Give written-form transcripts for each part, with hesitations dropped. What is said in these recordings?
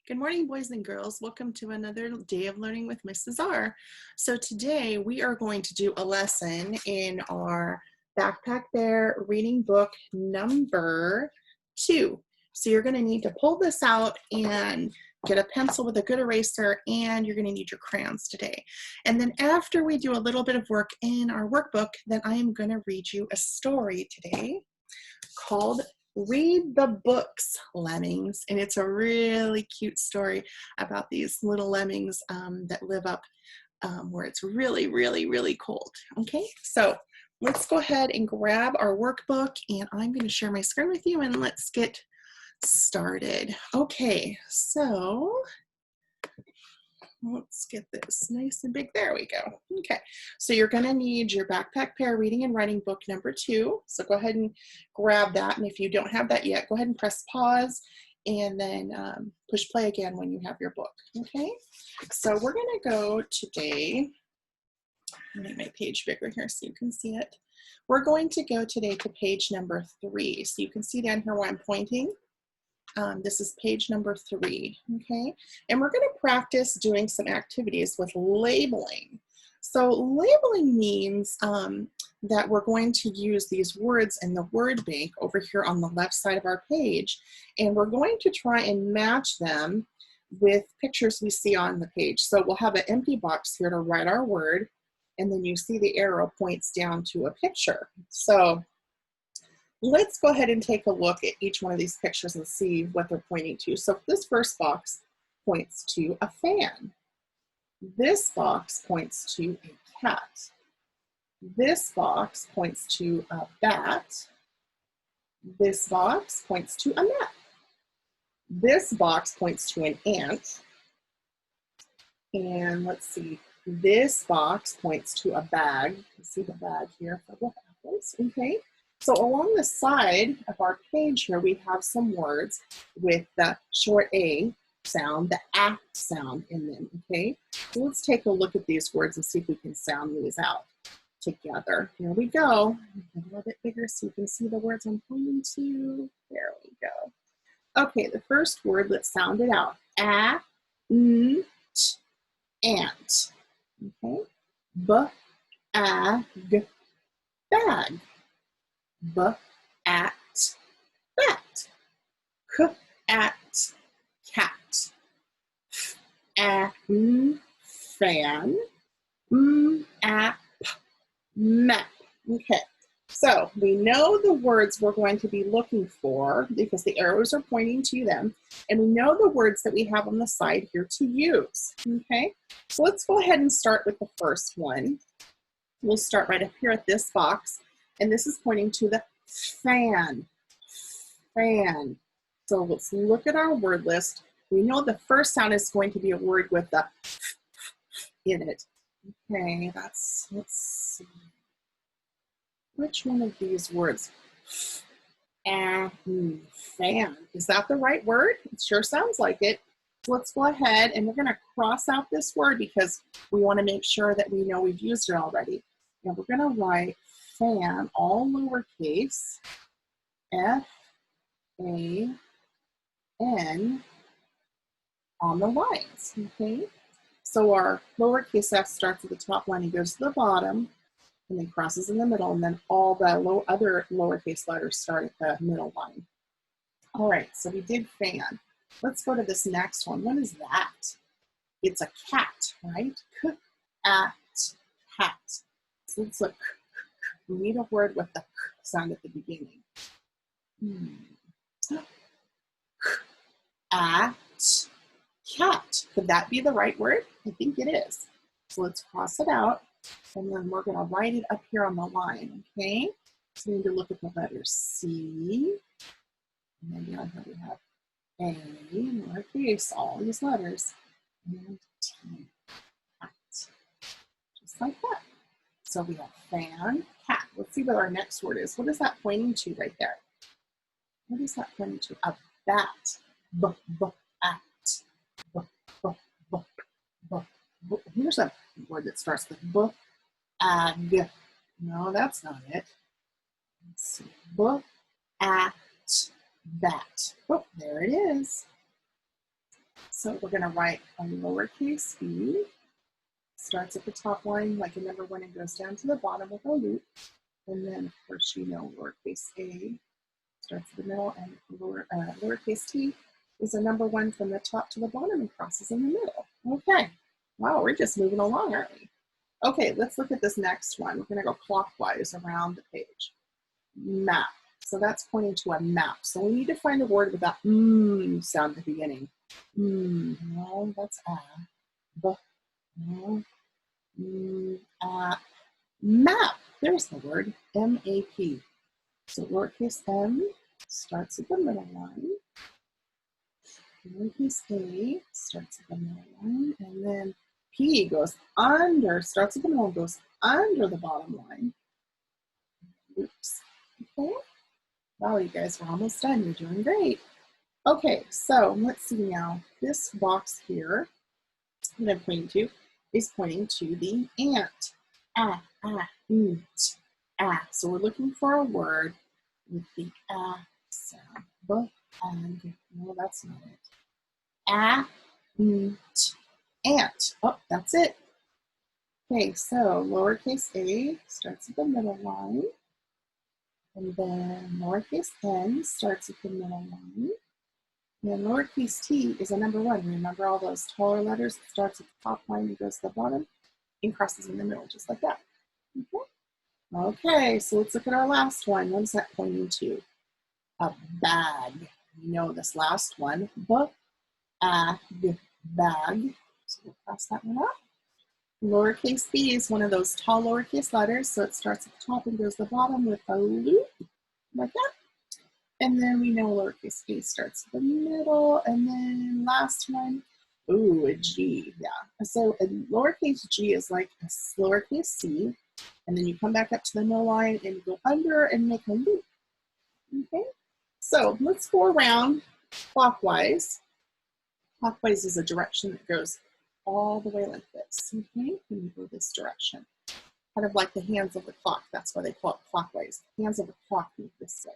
Good morning, boys and girls. Welcome to another day of learning with Mrs. R. So today we are going to do a lesson in our Backpack Bear reading book number 2. So you're going to need to pull this out and get a pencil with a good eraser, and you're going to need your crayons today. And then after we do a little bit of work in our workbook, then I am going to read you a story today called Read the Books, Lemmings. And it's a really cute story about these little lemmings that live up where it's really, really, really cold. Okay, so let's go ahead and grab our workbook, and I'm going to share my screen with you, and let's get started. Okay, so let's get this nice and big. There we go. Okay, so you're going to need your Backpack Bear reading and writing book number 2. So go ahead and grab that. And if you don't have that yet, go ahead and press pause and then push play again when you have your book. Okay, so we're going to go today. I'll make my page bigger here so you can see it. We're going to go today to page number 3. So you can see down here where I'm pointing. This is page number 3, okay? And we're going to practice doing some activities with labeling. So labeling means that we're going to use these words in the word bank over here on the left side of our page, and we're going to try and match them with pictures we see on the page. So we'll have an empty box here to write our word, and then you see the arrow points down to a picture. So let's go ahead and take a look at each one of these pictures and see what they're pointing to. So this first box points to a fan. This box points to a cat. This box points to a bat. This box points to a map. This box points to an ant. And let's see, this box points to a bag. You see the bag here for the apples, okay? So along the side of our page here, we have some words with the short A sound, the A sound in them, okay? So let's take a look at these words and see if we can sound these out together. Here we go. A little bit bigger so you can see the words I'm pointing to. There we go. Okay, the first word, let's sound it out. A, N, T, ant. Okay? B, A, G, bag. B, at, bat. C, at, cat. F, a, n, fan. M, a, p, map. Okay, so we know the words we're going to be looking for because the arrows are pointing to them, and we know the words that we have on the side here to use. Okay, so let's go ahead and start with the first one. We'll start right up here at this box. And this is pointing to the fan, fan. So let's look at our word list. We know the first sound is going to be a word with the in it. Okay, let's see. Which one of these words? Fan. Is that the right word? It sure sounds like it. So let's go ahead and we're going to cross out this word because we want to make sure that we know we've used it already. And we're going to write fan, all lowercase, F-A-N on the lines, okay? So our lowercase f starts at the top line and goes to the bottom, and then crosses in the middle, and then all the other lowercase letters start at the middle line. All right, so we did fan. Let's go to this next one. What is that? It's a cat, right? K-at, cat. So let's look. We need a word with the k sound at the beginning. At, cat. Could that be the right word? I think it is. So let's cross it out, and then we're going to write it up here on the line, okay? So we need to look at the letters C, and then down here we have A, lowercase, all these letters, and T, cat. Just like that. So we have fan, cat. Let's see what our next word is. What is that pointing to right there? What is that pointing to? A bat. B-b-at. B-b-b-b. Here's a word that starts with b-ag. No, that's not it. Let's see. B-at, bat. Oh, there it is. So we're going to write a lowercase e, starts at the top line like a number 1 and goes down to the bottom with a loop. And then, of course, you know, lowercase a starts at the middle, and lowercase t is a number 1 from the top to the bottom and crosses in the middle. Okay. Wow, we're just moving along, aren't we? Okay, let's look at this next one. We're going to go clockwise around the page. Map. So that's pointing to a map. So we need to find a word with that sound at the beginning. No, that's a. B. No. Map. There's the word. M-A-P. So lowercase m starts at the middle line. Lowercase a starts at the middle line, and then P goes under, starts at the middle, goes under the bottom line. Oops. Okay. Wow, you guys are almost done. You're doing great. Okay, so let's see now. This box here that I'm pointing to is pointing to the ant. Ant. So we're looking for a word with the sound. No, that's not it. Ant. Oh, that's it. Okay, so lowercase a starts at the middle line, and then lowercase n starts at the middle line, and lowercase t is a number 1. Remember all those taller letters? It starts at the top line and goes to the bottom and crosses in the middle, just like that. Okay, so let's look at our last one. What is that pointing to? A bag. You know this last one. Bag. So we'll cross that one up. Lowercase b is one of those tall lowercase letters, so it starts at the top and goes to the bottom with a loop, like that. And then we know lowercase a starts at the middle, and then last one, a G, yeah. So a lowercase g is like a lowercase c, and then you come back up to the middle line and go under and make a loop, okay? So let's go around clockwise. Clockwise is a direction that goes all the way like this, okay? And you go this direction. Kind of like the hands of the clock. That's why they call it clockwise. The hands of the clock move this way.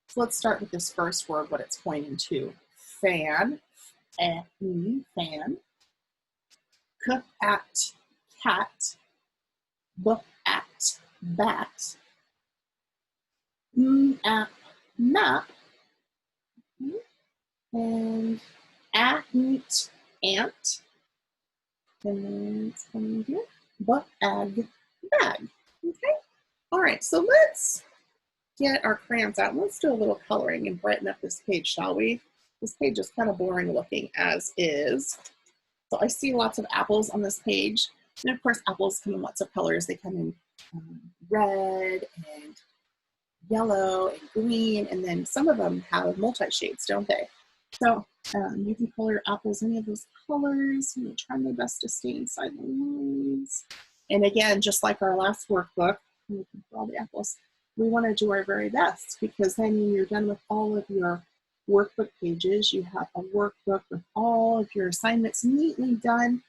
So let's start with this first word, what it's pointing to. Fan, fan. At, cat. At, bat. At, map. And ant, ant. And then it's coming here. Bag. Okay. All right, so let's get our crayons out. Let's do a little coloring and brighten up this page, shall we? This page is kind of boring looking as is. So I see lots of apples on this page. And of course, apples come in lots of colors. They come in red and yellow and green, and then some of them have multi-shades, don't they? So you can color apples any of those colors. I'm going to try my best to stay inside the lines. And again, just like our last workbook, for all the apples, we want to do our very best, because then when you're done with all of your workbook pages, you have a workbook with all of your assignments neatly done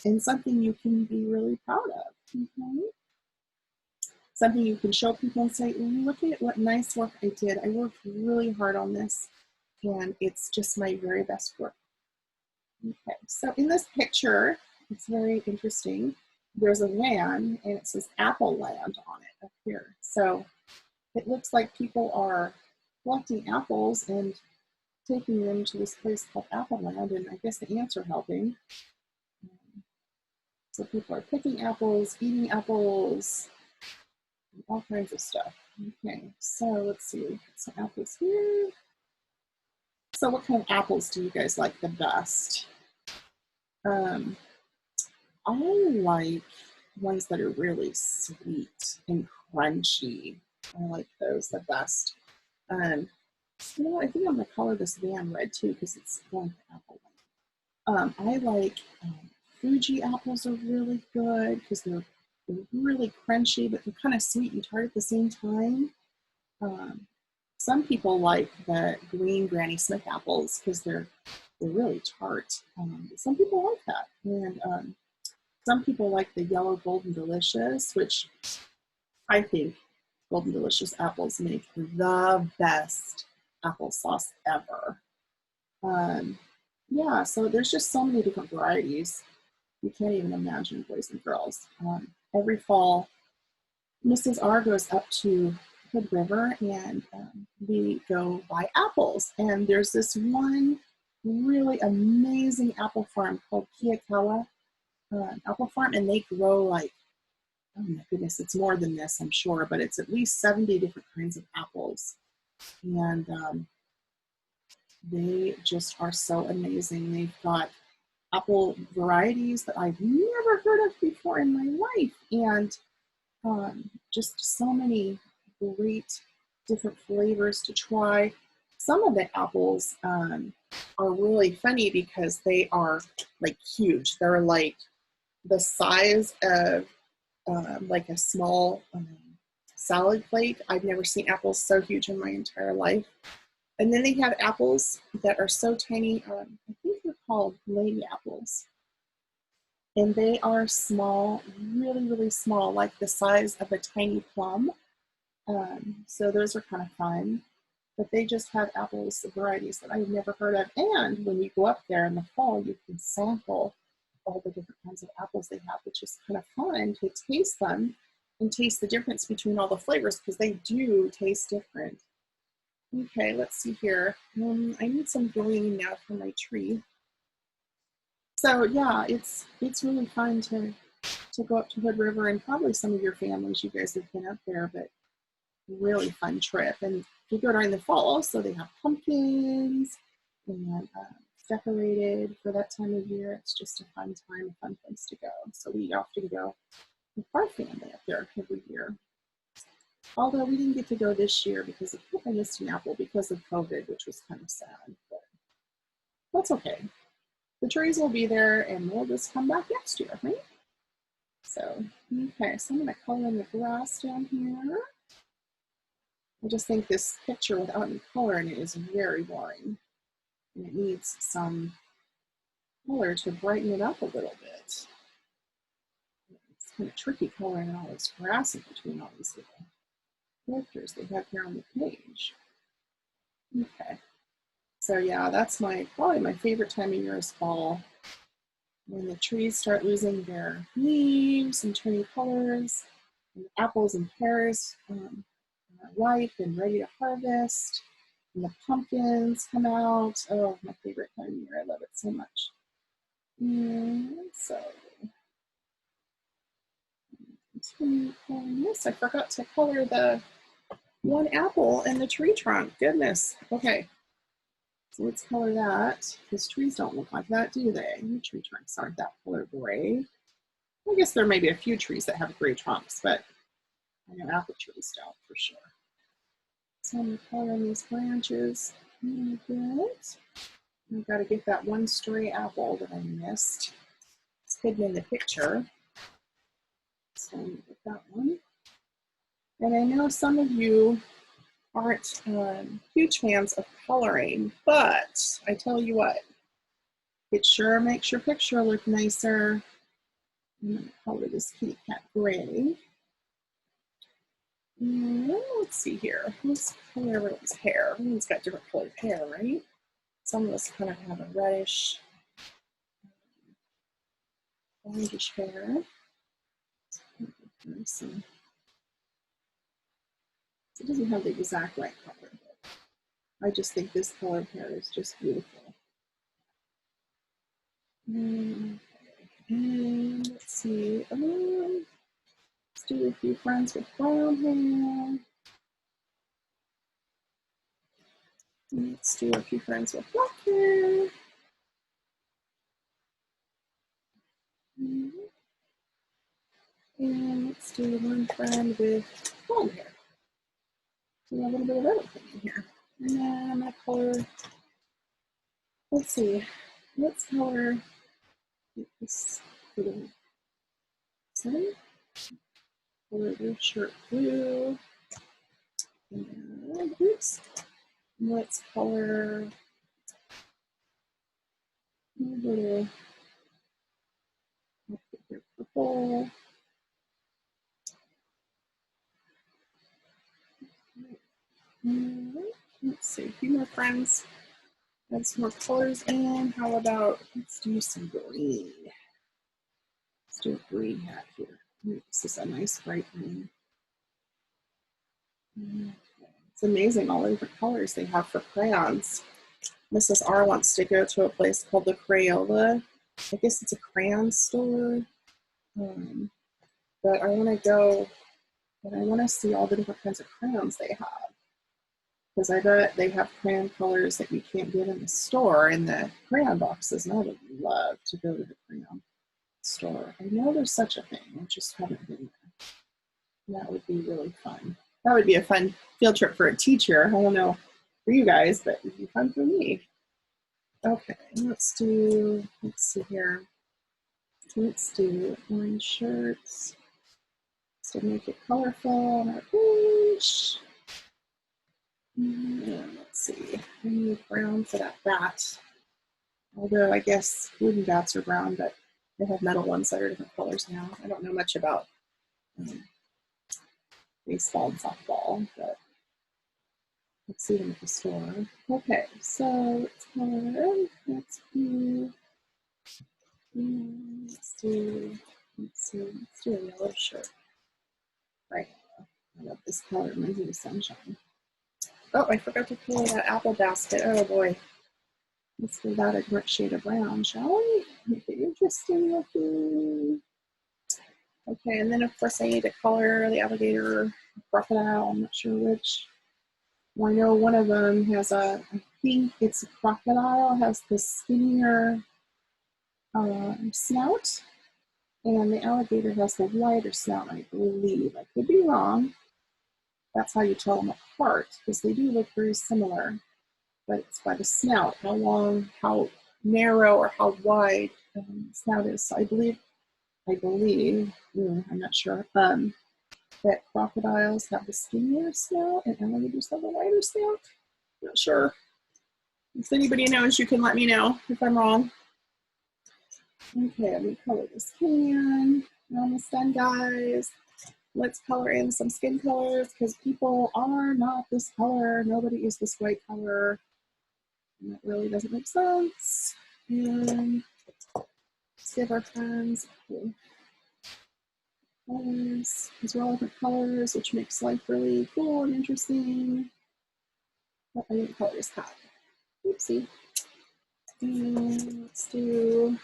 and something you can be really proud of. Okay? Something you can show people and say, look at what nice work I did. I worked really hard on this, and it's just my very best work. Okay, so in this picture, it's very interesting. There's a van, and it says Apple Land on it up here. So it looks like people are collecting apples and taking them to this place called Apple Land, and I guess the ants are helping. So people are picking apples, eating apples, all kinds of stuff. Okay, so let's see, some apples here. So what kind of apples do you guys like the best? I like ones that are really sweet and crunchy. I like those the best. You know, I think I'm gonna color this van red too, because it's going to apple. I like Fuji apples are really good because they're really crunchy, but they're kind of sweet and tart at the same time. Some people like the green Granny Smith apples because they're really tart. Some people like that, and some people like the yellow Golden Delicious, which I think Golden Delicious apples make the best applesauce ever. yeah, so there's just so many different varieties. You can't even imagine, boys and girls. Every fall, Mrs. R goes up to Hood River and we go buy apples. And there's this one really amazing apple farm called Kiakawa Apple Farm, and they grow like, oh my goodness, it's more than this, I'm sure, but it's at least 70 different kinds of apples. And they just are so amazing. They've got apple varieties that I've never heard of before in my life, and just so many great different flavors to try. Some of the apples are really funny because they are like huge. They're like the size of like a small salad plate. I've never seen apples so huge in my entire life. And then they have apples that are so tiny. I think they're called lady apples. And they are small, really, really small, like the size of a tiny plum. So those are kind of fun. But they just have apples, varieties that I've never heard of. And when you go up there in the fall, you can sample all the different kinds of apples they have, which is kind of fun to taste them and taste the difference between all the flavors because they do taste different. Okay, let's see here. I need some green now for my tree. So yeah, it's really fun to go up to Hood River, and probably some of your families, you guys have been up there, but really fun trip. And we go during the fall, so they have pumpkins and it's decorated for that time of year. It's just a fun time, a fun place to go. So we often go with our family up there every year. Although we didn't get to go this year because I missed an apple because of COVID, which was kind of sad, but that's okay. The trees will be there and we'll just come back next year, right? So, okay, so I'm gonna color in the grass down here. I just think this picture without any color in it is very boring. And it needs some color to brighten it up a little bit. It's kind of tricky coloring all this grass in between all these little characters they have here on the page. Okay, so yeah, that's probably my favorite time of year is fall. When the trees start losing their leaves and turning colors, and the apples and pears are ripe and ready to harvest, and the pumpkins come out. Oh, my favorite time of year. I love it so much. And so, continue coloring this. I forgot to color the one apple in the tree trunk. Goodness. Okay. So let's color that, because trees don't look like that, do they? Tree trunks aren't that color gray. I guess there may be a few trees that have gray trunks, but I know apple trees don't for sure. So I'm going to color in these branches a little bit. I've got to get that one stray apple that I missed. It's hidden in the picture. So I'm going to get that one. And I know some of you aren't huge fans of coloring, but I tell you what, it sure makes your picture look nicer. I'm going to color this kitty cat gray. And let's see here. Let's color everyone's hair. Everyone's got different colored hair, right? Some of us kind of have a reddish, orangish hair. Let's see. It doesn't have the exact right color, but I just think this colored hair is just beautiful. And let's see. Let's do a few friends with brown hair. Let's do a few friends with black hair. And let's do one friend with blonde hair. So a little bit of everything in here. And then I'm going to color, let's see, let's color this little setting. Color the shirt blue. And oops. Let's color a little purple. And let's see, a few more friends Add some more colors in. How about, let's do some green. Let's do a green hat here. This is a nice bright green. Okay. It's amazing all the different colors they have for crayons. Mrs. R wants to go to a place called the Crayola. I guess it's a crayon store. But I want to go, and I want to see all the different kinds of crayons they have. Because I bet they have crayon colors that you can't get in the store in the crayon boxes, and I would love to go to the crayon store. I know there's such a thing, I just haven't been there. That would be really fun. That would be a fun field trip for a teacher. I don't know for you guys, but it would be fun for me. Okay, let's see here. Let's do orange shirts. To make it colorful on our page. And let's see, I need brown for that bat. Although I guess wooden bats are brown, but they have metal ones that are different colors now. I don't know much about baseball and softball, but let's see them at the store. Okay, so let's color. Let's do a yellow shirt. Right. I love this color. It reminds me of sunshine. Oh, I forgot to color that apple basket. Oh boy. Let's give that a different shade of brown, shall we? Make it interesting looking. Okay, and then of course I need to color the alligator, crocodile. I'm not sure which. Well, I know one of them has I think it's a crocodile, has the skinnier snout, and the alligator has the wider snout, I believe. I could be wrong. That's how you tell them apart, because they do look very similar. But it's by the snout, how long, how narrow, or how wide the snout is. So I believe, I'm not sure, that crocodiles have the skinnier snout and alligators have the wider snout. Not sure. If anybody knows, you can let me know if I'm wrong. Okay, I'm gonna color this can. We're almost done, guys. Let's color in some skin colors because people are not this color. Nobody is this white color. And that really doesn't make sense. And let's give our friends cool colors. These are all different colors, which makes life really cool and interesting. Oh, I didn't color this hat. Oopsie. And let's do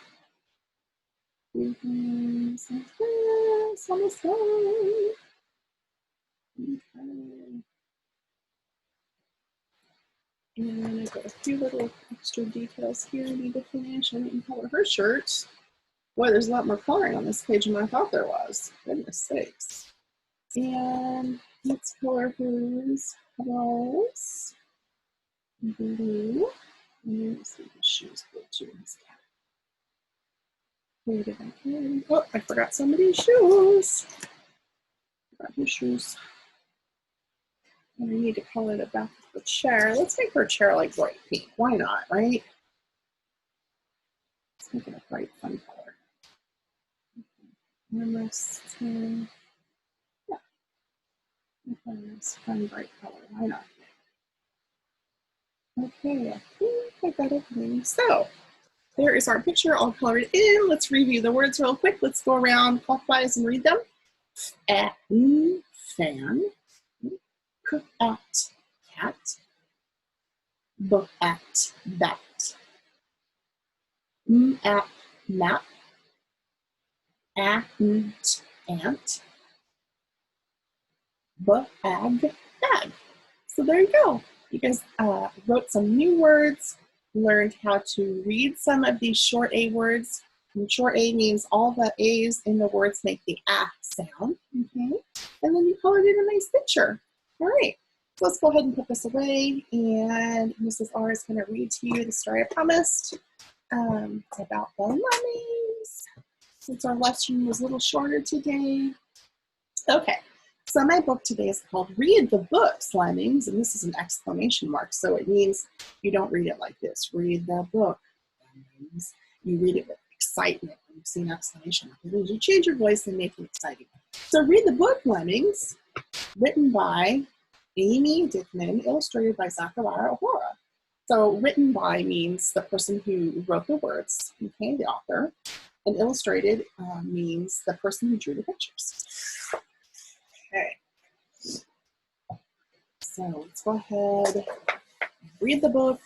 things like this. Almost done. Okay. And I've got a few little extra details here I need to finish. I didn't color her shirt. Boy, there's a lot more coloring on this page than I thought there was. Goodness sakes. And let's color hers. Colors. Blue. And let's see if his shoes blue too. His cat. Where did I put him? Oh, I forgot somebody's shoes. Forgot his shoes. And I need to color the back of the chair. Let's make her chair like bright pink. Why not, right? Let's make it a bright, fun color. And let's yeah. Nice, fun, bright color. Why not? Okay, I think I got everything. So there is our picture all colored in. Let's review the words real quick. Let's go around clockwise and read them. At fan. Cook at cat. Book at bat. At map. Ant ant. Bag bag. So there you go. You guys wrote some new words, learned how to read some of these short A words. And short A means all the A's in the words make the ah sound. Okay. And then you colored in a nice picture. All right. So let's go ahead and put this away. And Mrs. R is going to read to you the story I promised about the Lemmings. Since our lesson was a little shorter today. Okay. So my book today is called Read the Books, Lemmings, and this is an exclamation mark. So it means you don't read it like this. Read the book, Lemmings. You read it with excitement. When you see an exclamation mark, it means you change your voice and make it exciting. So Read the Book, Lemmings, written by Amy Dickman, illustrated by Zachariah O'Hara. So written by means the person who wrote the words, okay, the author. And illustrated means the person who drew the pictures. Okay. So let's go ahead, read the book,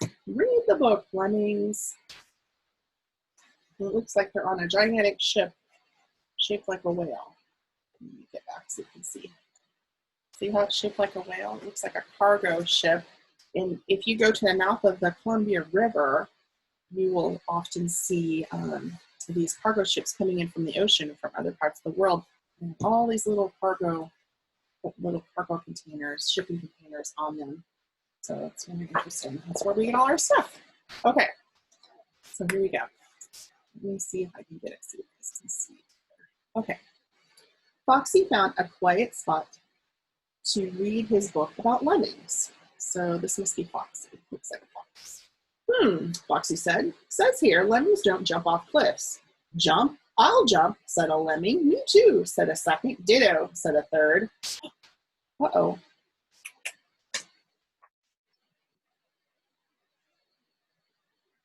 Lemmings. It looks like they're on a gigantic ship shaped like a whale. Let me get back so you can see. See how it's shaped like a whale? It looks like a cargo ship. And if you go to the mouth of the Columbia River, you will often see these cargo ships coming in from the ocean from other parts of the world. And all these little cargo containers, shipping containers on them. So it's really interesting. That's where we get all our stuff. Okay, so here we go. Let me see if I can get it so you guys can see. Okay. Foxy found a quiet spot to read his book about lemmings. So this must be Foxy. Looks like a fox. Foxy said. It says here, lemmings don't jump off cliffs. Jump? I'll jump, said a lemming. Me too, said a second. Ditto, said a third. Uh-oh.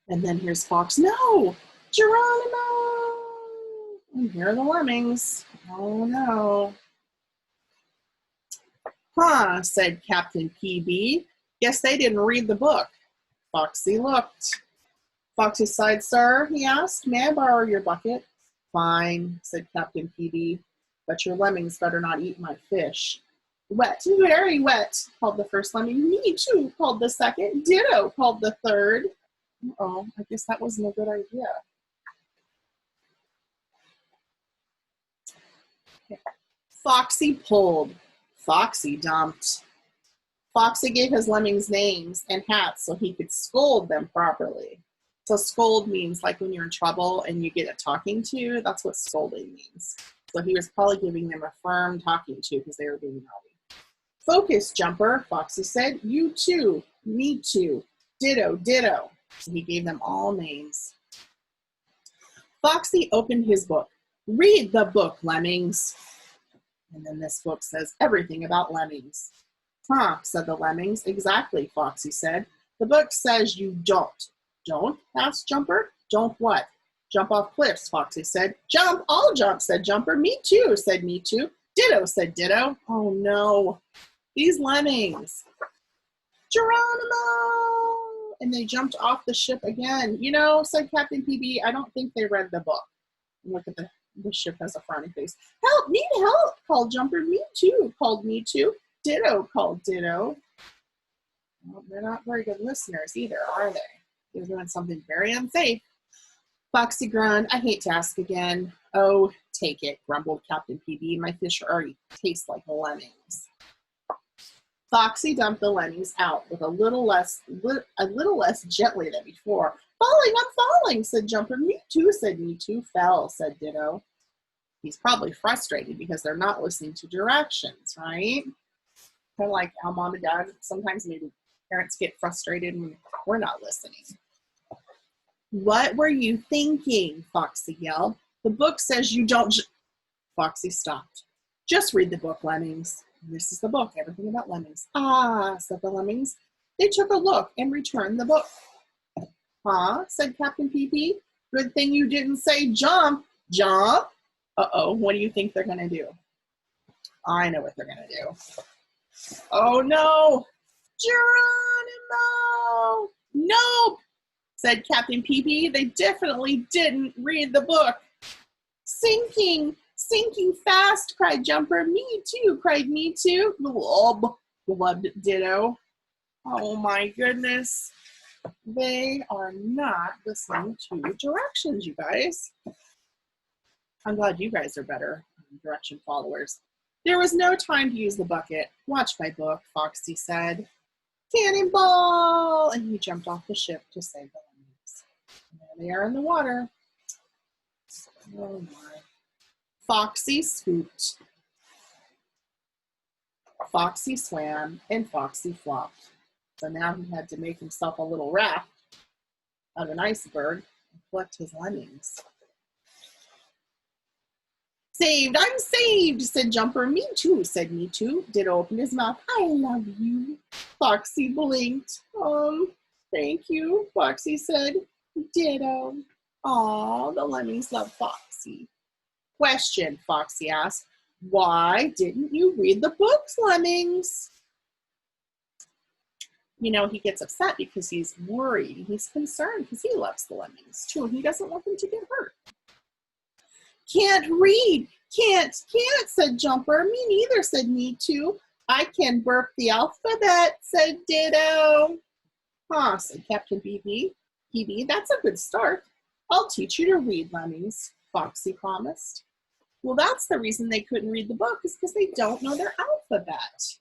And then here's Fox. No, Geronimo! And here are the lemmings. Oh no. Huh, said Captain PB. Guess they didn't read the book. Foxy looked. Foxy sighed, sir, he asked. May I borrow your bucket? Fine, said Captain PB. But your lemmings better not eat my fish. Wet, very wet, called the first lemming. Me too, called the second. Ditto, called the third. Oh, I guess that wasn't a good idea. Okay. Foxy pulled. Foxy dumped. Foxy gave his lemmings names and hats so he could scold them properly. So scold means like when you're in trouble and you get a talking to, that's what scolding means. So he was probably giving them a firm talking to because they were being naughty. Focus, Jumper, Foxy said. You too, me too, ditto, ditto. So he gave them all names. Foxy opened his book. Read the book, Lemmings. And then this book says everything about lemmings. Huh, said the lemmings. Exactly, Foxy said. The book says you don't. Don't? Asked Jumper. Don't what? Jump off cliffs, Foxy said. Jump, I'll jump, said Jumper. Me too, said Me too. Ditto, said Ditto. Oh no, these lemmings. Geronimo! And they jumped off the ship again. You know, said Captain PB, I don't think they read the book. Look at the ship has a frowny face. Help, need help, called Jumper. Me too, called Me too. Ditto, called Ditto. Well, they're not very good listeners either, are they? They're doing something very unsafe. Foxy groaned. I hate to ask again. Oh, take it, grumbled Captain PB. My fish already taste like lemmings. Foxy dumped the lemmings out with a little less gently than before. Falling, I'm falling, said Jumper. Me too, said Me too. Fell, said Ditto. He's probably frustrated because they're not listening to directions, right? Kind of like how mom and dad, sometimes maybe parents get frustrated when we're not listening. What were you thinking? Foxy yelled. The book says you don't. Foxy stopped. Just read the book, Lemmings. This is the book, everything about lemmings. Ah, said the lemmings. They took a look and returned the book. Huh, said Captain PB. Good thing you didn't say jump. Jump? Uh-oh, what do you think they're going to do? I know what they're going to do. Oh, no. Geronimo! Nope, said Captain PB. They definitely didn't read the book. Sinking! Sinking fast, cried Jumper. Me too, cried Me too. Glub, glubbed Ditto. Oh my goodness. They are not listening to directions, you guys. I'm glad you guys are better direction followers. There was no time to use the bucket. Watch my book, Foxy said. Cannonball! And he jumped off the ship to save the lemmings. And there they are in the water. Oh my. Foxy scooped, Foxy swam, and Foxy flopped. So now he had to make himself a little raft out of an iceberg and collect his lemmings. Saved, I'm saved, said Jumper. Me too, said Me too. Ditto opened his mouth. I love you. Foxy blinked. Thank you, Foxy said. Ditto. Aw, the lemmings love Foxy. Question, Foxy asked. Why didn't you read the books, Lemmings? You know, he gets upset because he's worried. He's concerned because he loves the lemmings too. He doesn't want them to get hurt. Can't read. Can't, said Jumper. Me neither, said Me Too. I can burp the alphabet, said Ditto. Huh, said Captain PB, that's a good start. I'll teach you to read, Lemmings, Foxy promised. Well, that's the reason they couldn't read the book, is because they don't know their alphabet.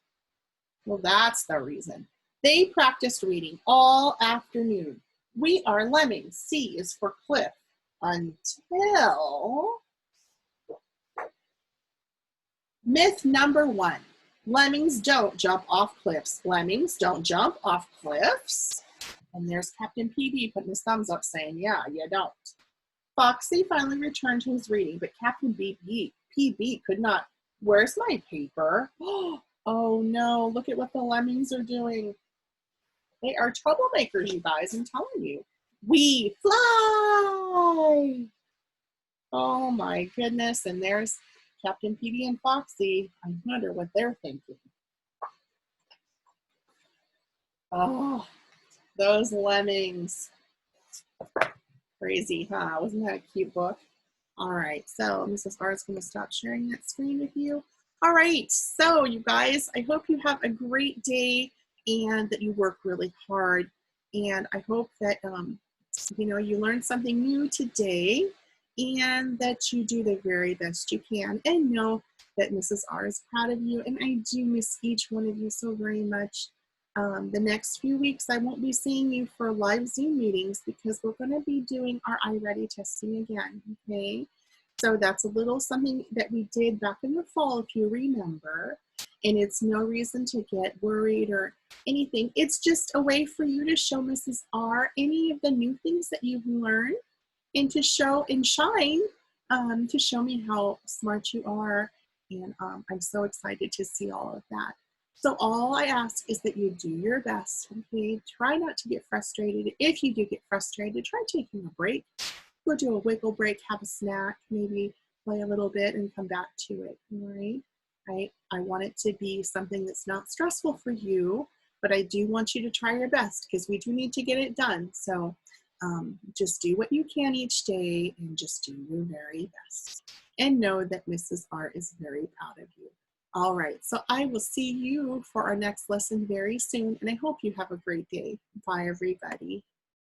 Well, that's the reason. They practiced reading all afternoon. We are lemmings. C is for cliff. Until myth number 1. Lemmings don't jump off cliffs. Lemmings don't jump off cliffs. And there's Captain PB putting his thumbs up saying, yeah, you don't. Foxy finally returned to his reading, but Captain PB could not. Where's my paper? Oh no, look at what the lemmings are doing. They are troublemakers, you guys, I'm telling you. We fly! Oh my goodness, and there's Captain PB and Foxy. I wonder what they're thinking. Oh, those lemmings. Crazy, huh? Wasn't that a cute book? All right, so Mrs. R is going to stop sharing that screen with you. All right, so you guys, I hope you have a great day and that you work really hard. And I hope that, you know, you learned something new today and that you do the very best you can and know that Mrs. R is proud of you. And I do miss each one of you so very much. The next few weeks, I won't be seeing you for live Zoom meetings because we're going to be doing our iReady testing again, okay? So that's a little something that we did back in the fall, if you remember, and it's no reason to get worried or anything. It's just a way for you to show Mrs. R any of the new things that you've learned and to show and shine, to show me how smart you are, and I'm so excited to see all of that. So all I ask is that you do your best, okay? Try not to get frustrated. If you do get frustrated, try taking a break. Go do a wiggle break, have a snack, maybe play a little bit and come back to it, all right? I want it to be something that's not stressful for you, but I do want you to try your best because we do need to get it done. So just do what you can each day and just do your very best. And know that Mrs. R is very proud of you. All right, so I will see you for our next lesson very soon, and I hope you have a great day. Bye, everybody.